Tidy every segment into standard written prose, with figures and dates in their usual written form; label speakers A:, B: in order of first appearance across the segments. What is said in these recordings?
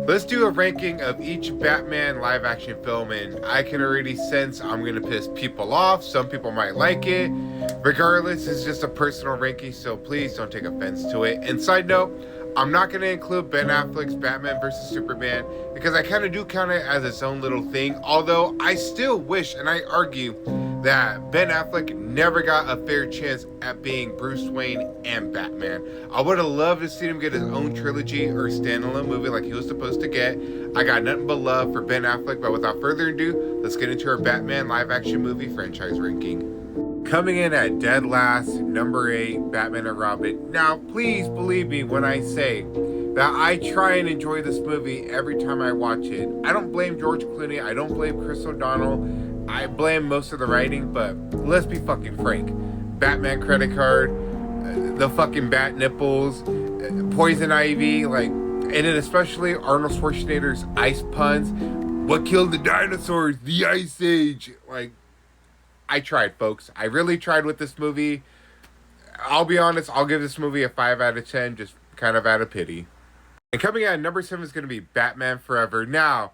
A: Let's do a ranking of each Batman live action film, and I can already sense I'm gonna piss people off. Some people might like it. Regardless, it's just a personal ranking, so please don't take offense to it. And side note, I'm not gonna include Ben Affleck's Batman vs Superman because I kind of do count it as its own little thing. Although I still wish, and I argue, that Ben Affleck never got a fair chance at being Bruce Wayne and Batman. I would have loved to see him get his own trilogy or standalone movie like he was supposed to get. I got nothing but love for Ben Affleck, but without further ado, let's get into our Batman live action movie franchise ranking. Coming in at dead last, number 8, Batman and Robin. Now, please believe me when I say that I try and enjoy this movie every time I watch it. I don't blame George Clooney, I don't blame Chris O'Donnell, I blame most of the writing, but let's be fucking frank. Batman credit card, the fucking bat nipples, poison ivy, and then especially Arnold Schwarzenegger's ice puns. What killed the dinosaurs? The Ice Age. I tried, folks. I really tried with this movie. I'll be honest, I'll give this movie a 5 out of 10, just kind of out of pity. And coming out at number 7 is going to be Batman Forever. Now,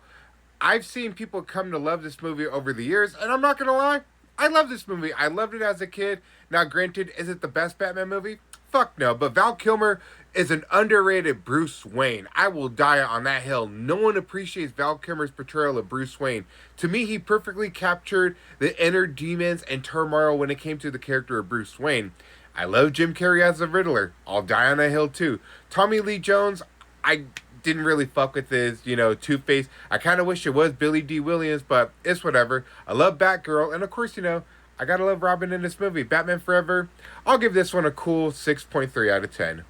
A: I've seen people come to love this movie over the years, and I'm not going to lie, I love this movie. I loved it as a kid. Now, granted, is it the best Batman movie? Fuck no, but Val Kilmer is an underrated Bruce Wayne. I will die on that hill. No one appreciates Val Kilmer's portrayal of Bruce Wayne. To me, he perfectly captured the inner demons and turmoil when it came to the character of Bruce Wayne. I love Jim Carrey as the Riddler. I'll die on that hill too. Tommy Lee Jones, I didn't really fuck with his, Two-Face. I kind of wish it was Billy D. Williams, but it's whatever. I love Batgirl, and of course, I gotta love Robin in this movie. Batman Forever, I'll give this one a cool 6.3 out of 10.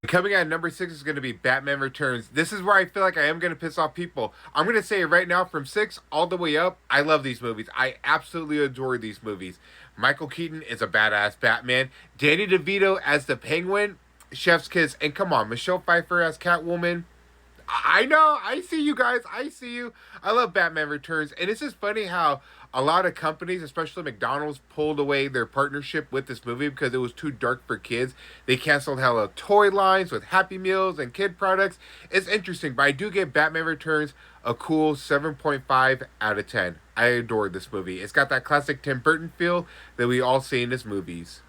A: Coming out at number 6 is going to be Batman Returns. This is where I feel like I am going to piss off people. I'm going to say it right now, from 6 all the way up, I love these movies. I absolutely adore these movies. Michael Keaton is a badass Batman. Danny DeVito as the Penguin, chef's kiss. And come on, Michelle Pfeiffer as Catwoman. I know, I see you guys, I see you. I love Batman Returns, and it's just funny how a lot of companies, especially McDonald's, pulled away their partnership with this movie because it was too dark for kids. They canceled hella toy lines with Happy Meals and kid products. It's interesting, but I do give Batman Returns a cool 7.5 out of 10. I adore this movie. It's got that classic Tim Burton feel that we all see in his movies.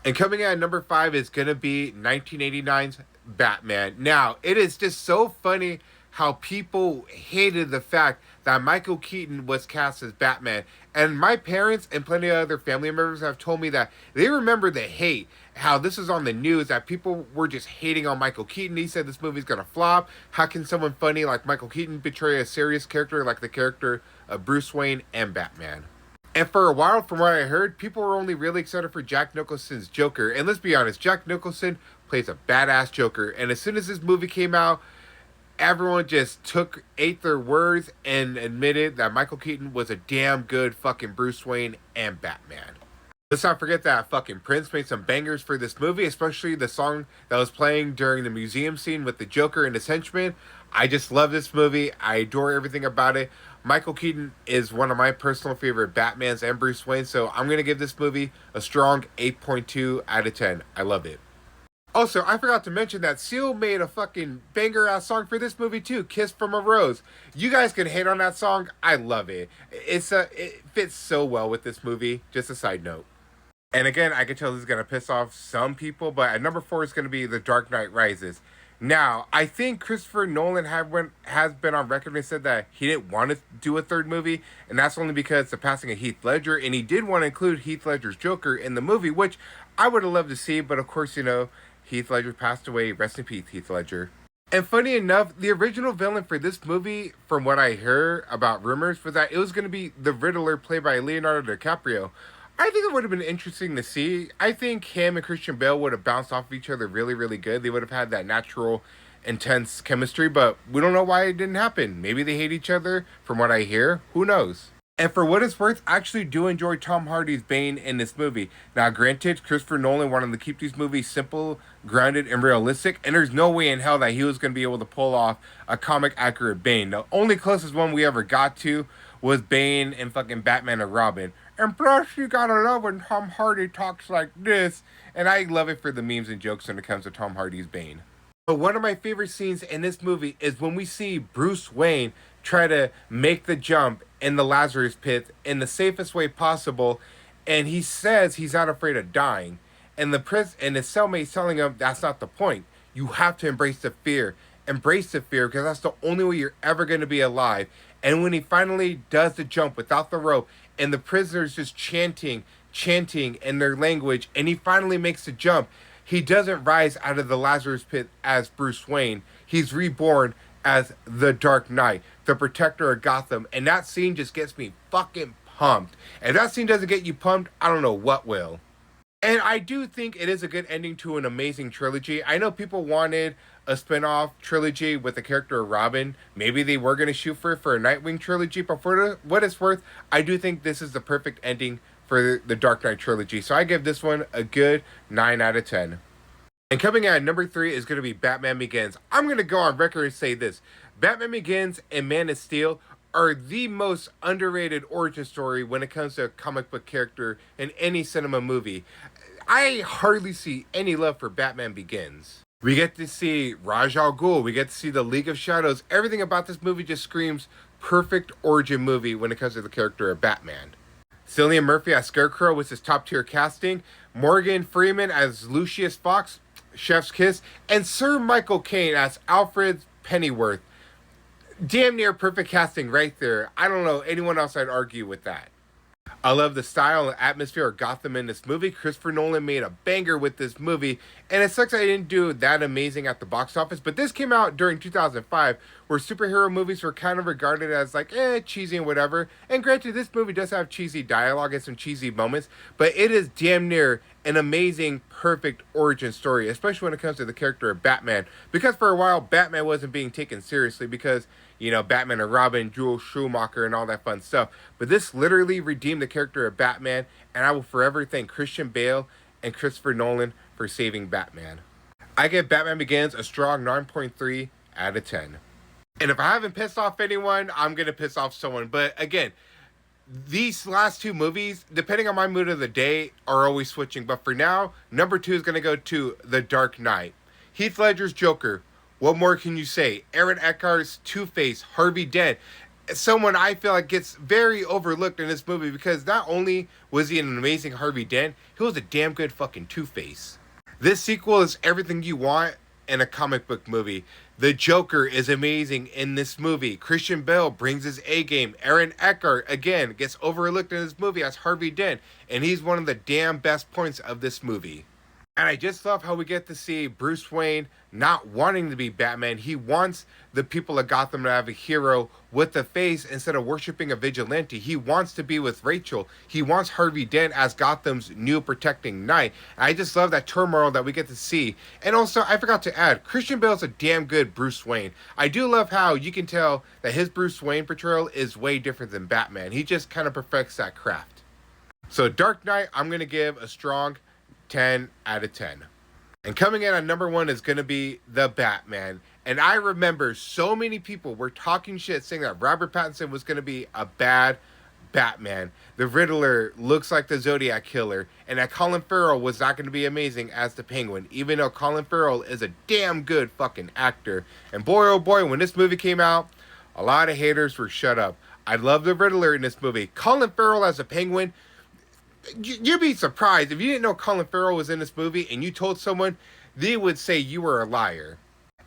A: And coming in at number 5 is going to be 1989's Batman. Now, it is just so funny how people hated the fact that Michael Keaton was cast as Batman. And my parents and plenty of other family members have told me that they remember the hate, how this was on the news, that people were just hating on Michael Keaton. He said this movie's going to flop. How can someone funny like Michael Keaton betray a serious character like the character of Bruce Wayne and Batman? And for a while, from what I heard, people were only really excited for Jack Nicholson's Joker. And let's be honest, Jack Nicholson plays a badass Joker. And as soon as this movie came out, everyone just ate their words and admitted that Michael Keaton was a damn good fucking Bruce Wayne and Batman. Let's not forget that fucking Prince made some bangers for this movie, especially the song that was playing during the museum scene with the Joker and his henchmen. I just love this movie. I adore everything about it. Michael Keaton is one of my personal favorite Batmans and Bruce Wayne, so I'm going to give this movie a strong 8.2 out of 10. I love it. Also, I forgot to mention that Seal made a fucking banger-ass song for this movie too, Kiss from a Rose. You guys can hate on that song. I love it. It fits so well with this movie. Just a side note. And again, I can tell this is going to piss off some people, but at number 4 is going to be The Dark Knight Rises. Now, I think Christopher Nolan has been on record and said that he didn't want to do a third movie, and that's only because of the passing of Heath Ledger, and he did want to include Heath Ledger's Joker in the movie, which I would have loved to see, but of course, Heath Ledger passed away. Rest in peace, Heath Ledger. And funny enough, the original villain for this movie, from what I heard about rumors, was that it was going to be the Riddler played by Leonardo DiCaprio. I think it would have been interesting to see. I think him and Christian Bale would have bounced off of each other really, really good. They would have had that natural, intense chemistry, but we don't know why it didn't happen. Maybe they hate each other, from what I hear. Who knows? And for what it's worth, I actually do enjoy Tom Hardy's Bane in this movie. Now, granted, Christopher Nolan wanted to keep these movies simple, grounded, and realistic, and there's no way in hell that he was going to be able to pull off a comic-accurate Bane. The only closest one we ever got to was Bane and fucking Batman and Robin. And plus, you gotta love when Tom Hardy talks like this. And I love it for the memes and jokes when it comes to Tom Hardy's Bane. But one of my favorite scenes in this movie is when we see Bruce Wayne try to make the jump in the Lazarus pit in the safest way possible, and he says he's not afraid of dying. And and his cellmate's telling him that's not the point. You have to embrace the fear. Embrace the fear because that's the only way you're ever going to be alive. And when he finally does the jump without the rope, and the prisoners just chanting in their language, and he finally makes the jump, he doesn't rise out of the Lazarus pit as Bruce Wayne. He's reborn as the Dark Knight, the protector of Gotham. And that scene just gets me fucking pumped. If that scene doesn't get you pumped, I don't know what will. And I do think it is a good ending to an amazing trilogy. I know people wanted a spin-off trilogy with the character of Robin. Maybe they were going to shoot for a Nightwing trilogy, but for what it's worth, I do think this is the perfect ending for the Dark Knight trilogy. So I give this one a good 9 out of 10. And coming out at number 3 is going to be Batman Begins. I'm going to go on record and say this. Batman Begins and Man of Steel are the most underrated origin story when it comes to a comic book character in any cinema movie. I hardly see any love for Batman Begins. We get to see Ra's al Ghul, we get to see the League of Shadows. Everything about this movie just screams perfect origin movie when it comes to the character of Batman. Cillian Murphy as Scarecrow was his top tier casting, Morgan Freeman as Lucius Fox, chef's kiss, and Sir Michael Caine as Alfred Pennyworth. Damn near perfect casting right there. I don't know anyone else I'd argue with that. I love the style and atmosphere of Gotham in this movie. Christopher Nolan made a banger with this movie, and it sucks I didn't do that amazing at the box office, but this came out during 2005, where superhero movies were kind of regarded as like, cheesy and whatever. And granted, this movie does have cheesy dialogue and some cheesy moments, but it is damn near an amazing, perfect origin story, especially when it comes to the character of Batman. Because for a while, Batman wasn't being taken seriously because, Batman and Robin, Joel Schumacher, and all that fun stuff. But this literally redeemed the character of Batman, and I will forever thank Christian Bale and Christopher Nolan for saving Batman. I give Batman Begins a strong 9.3 out of 10. And if I haven't pissed off anyone, I'm going to piss off someone. But again, these last two movies, depending on my mood of the day, are always switching. But for now, number 2 is going to go to The Dark Knight. Heath Ledger's Joker. What more can you say? Aaron Eckhart's Two-Face, Harvey Dent. Someone I feel like gets very overlooked in this movie because not only was he an amazing Harvey Dent, he was a damn good fucking Two-Face. This sequel is everything you want in a comic book movie. The Joker is amazing in this movie. Christian Bale brings his A game. Aaron Eckhart, again, gets overlooked in this movie as Harvey Dent, and he's one of the damn best points of this movie. And I just love how we get to see Bruce Wayne not wanting to be Batman. He wants the people of Gotham to have a hero with a face instead of worshiping a vigilante. He wants to be with Rachel. He wants Harvey Dent as Gotham's new protecting knight. And I just love that turmoil that we get to see. And also, I forgot to add, Christian Bale's a damn good Bruce Wayne. I do love how you can tell that his Bruce Wayne portrayal is way different than Batman. He just kind of perfects that craft. So Dark Knight, I'm going to give a strong 10 out of 10. And coming in at number 1 is going to be The Batman. And I remember so many people were talking shit saying that Robert Pattinson was going to be a bad Batman. The Riddler looks like the Zodiac Killer. And that Colin Farrell was not going to be amazing as the Penguin. Even though Colin Farrell is a damn good fucking actor. And boy oh boy, when this movie came out, a lot of haters were shut up. I love the Riddler in this movie. Colin Farrell as a Penguin, you'd be surprised if you didn't know Colin Farrell was in this movie and you told someone, they would say you were a liar.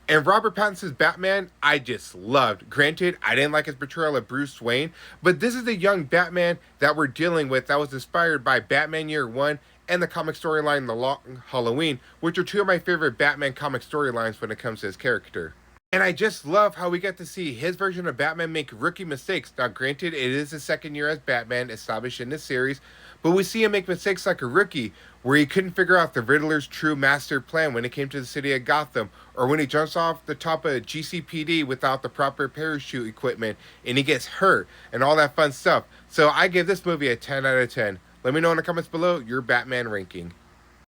A: And Robert Pattinson's Batman, I just loved. Granted, I didn't like his portrayal of Bruce Wayne, but this is the young Batman that we're dealing with that was inspired by Batman Year One and the comic storyline The Long Halloween, which are two of my favorite Batman comic storylines when it comes to his character. And I just love how we get to see his version of Batman make rookie mistakes. Now, granted, it is his second year as Batman established in this series, but we see him make mistakes like a rookie, where he couldn't figure out the Riddler's true master plan when it came to the city of Gotham, or when he jumps off the top of GCPD without the proper parachute equipment, and he gets hurt, and all that fun stuff. So I give this movie a 10 out of 10. Let me know in the comments below your Batman ranking.